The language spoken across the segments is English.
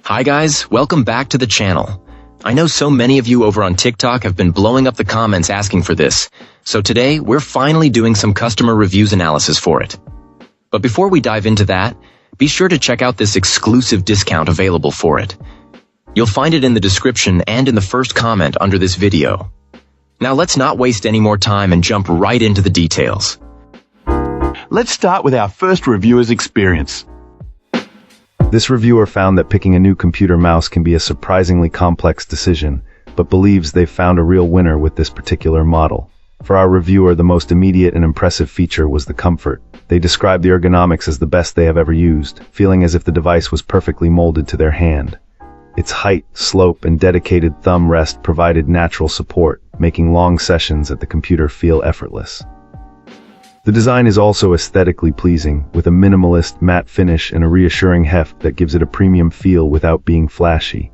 Hi guys, welcome back to the channel. I know so many of you over on TikTok have been blowing up the comments asking for this, so today we're finally doing some customer reviews analysis for it. But before we dive into that, be sure to check out this exclusive discount available for it. You'll find it in the description and in the first comment under this video. Now let's not waste any more time and jump right into the details. Let's start with our first reviewer's experience. This reviewer found that picking a new computer mouse can be a surprisingly complex decision, but believes they've found a real winner with this particular model. For our reviewer, the most immediate and impressive feature was the comfort. They described the ergonomics as the best they have ever used, feeling as if the device was perfectly molded to their hand. Its height, slope, and dedicated thumb rest provided natural support, making long sessions at the computer feel effortless. The design is also aesthetically pleasing, with a minimalist, matte finish and a reassuring heft that gives it a premium feel without being flashy.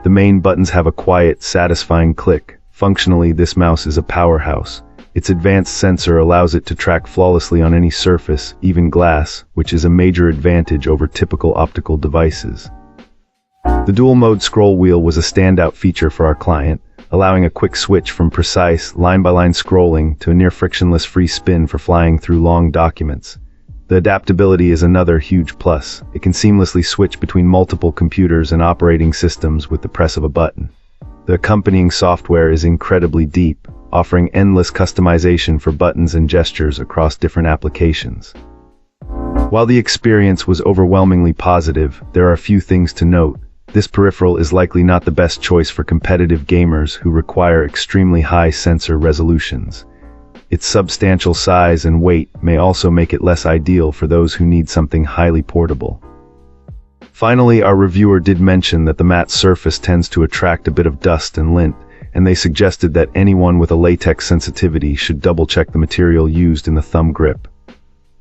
The main buttons have a quiet, satisfying click. Functionally, this mouse is a powerhouse. Its advanced sensor allows it to track flawlessly on any surface, even glass, which is a major advantage over typical optical devices. The dual-mode scroll wheel was a standout feature for our client, allowing a quick switch from precise, line-by-line scrolling to a near-frictionless free spin for flying through long documents. The adaptability is another huge plus. It can seamlessly switch between multiple computers and operating systems with the press of a button. The accompanying software is incredibly deep, offering endless customization for buttons and gestures across different applications. While the experience was overwhelmingly positive, there are a few things to note. This peripheral is likely not the best choice for competitive gamers who require extremely high sensor resolutions. Its substantial size and weight may also make it less ideal for those who need something highly portable. Finally, our reviewer did mention that the matte surface tends to attract a bit of dust and lint, and they suggested that anyone with a latex sensitivity should double-check the material used in the thumb grip.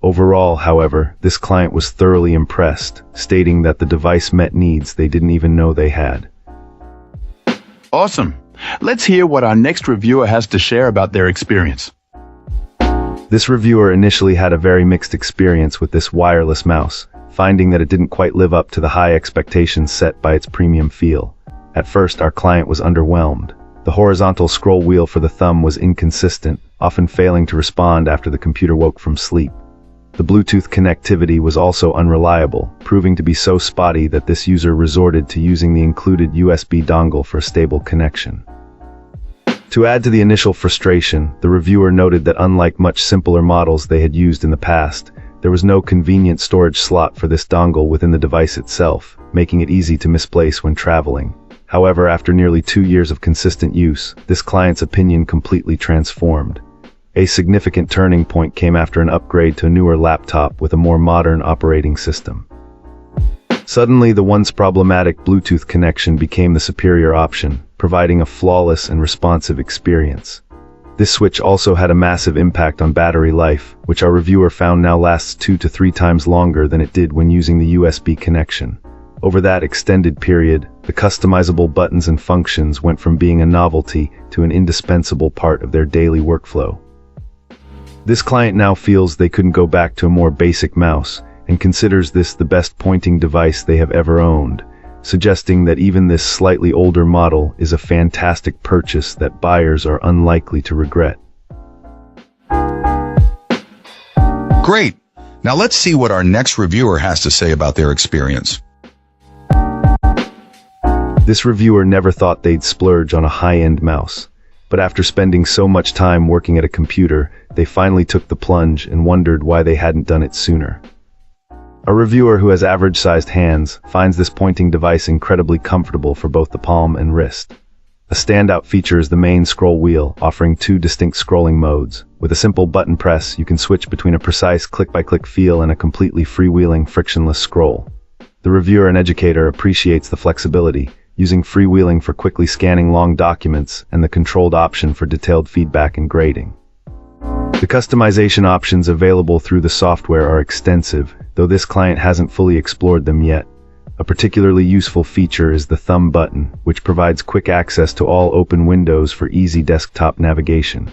Overall, however, this client was thoroughly impressed, stating that the device met needs they didn't even know they had. Awesome. Let's hear what our next reviewer has to share about their experience. This reviewer initially had a very mixed experience with this wireless mouse, finding that it didn't quite live up to the high expectations set by its premium feel. At first, our client was underwhelmed. The horizontal scroll wheel for the thumb was inconsistent, often failing to respond after the computer woke from sleep. The Bluetooth connectivity was also unreliable, proving to be so spotty that this user resorted to using the included USB dongle for a stable connection. To add to the initial frustration, the reviewer noted that unlike much simpler models they had used in the past, there was no convenient storage slot for this dongle within the device itself, making it easy to misplace when traveling. However, after nearly 2 years of consistent use, this client's opinion completely transformed. A significant turning point came after an upgrade to a newer laptop with a more modern operating system. Suddenly, the once problematic Bluetooth connection became the superior option, providing a flawless and responsive experience. This switch also had a massive impact on battery life, which our reviewer found now lasts 2 to 3 times longer than it did when using the USB connection. Over that extended period, the customizable buttons and functions went from being a novelty to an indispensable part of their daily workflow. This client now feels they couldn't go back to a more basic mouse, and considers this the best pointing device they have ever owned, suggesting that even this slightly older model is a fantastic purchase that buyers are unlikely to regret. Great! Now let's see what our next reviewer has to say about their experience. This reviewer never thought they'd splurge on a high-end mouse. But after spending so much time working at a computer, they finally took the plunge and wondered why they hadn't done it sooner. A reviewer who has average-sized hands finds this pointing device incredibly comfortable for both the palm and wrist. A standout feature is the main scroll wheel, offering 2 distinct scrolling modes. With a simple button press, you can switch between a precise click-by-click feel and a completely freewheeling, frictionless scroll. The reviewer and educator appreciates the flexibility, using freewheeling for quickly scanning long documents and the controlled option for detailed feedback and grading. The customization options available through the software are extensive, though this client hasn't fully explored them yet. A particularly useful feature is the thumb button, which provides quick access to all open windows for easy desktop navigation.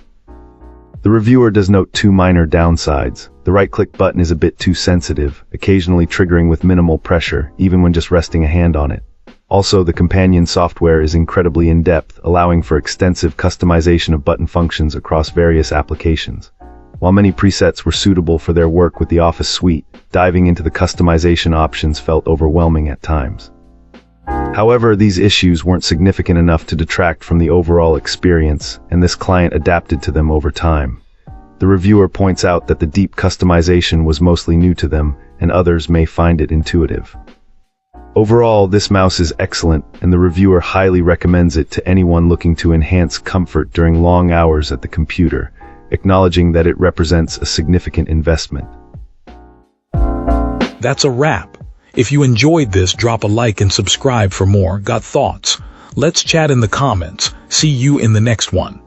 The reviewer does note 2 minor downsides. The right-click button is a bit too sensitive, occasionally triggering with minimal pressure, even when just resting a hand on it. Also, the companion software is incredibly in-depth, allowing for extensive customization of button functions across various applications. While many presets were suitable for their work with the Office suite, diving into the customization options felt overwhelming at times. However, these issues weren't significant enough to detract from the overall experience, and this client adapted to them over time. The reviewer points out that the deep customization was mostly new to them, and others may find it intuitive. Overall, this mouse is excellent, and the reviewer highly recommends it to anyone looking to enhance comfort during long hours at the computer, acknowledging that it represents a significant investment. That's a wrap. If you enjoyed this, drop a like and subscribe for more. Got thoughts? Let's chat in the comments. See you in the next one.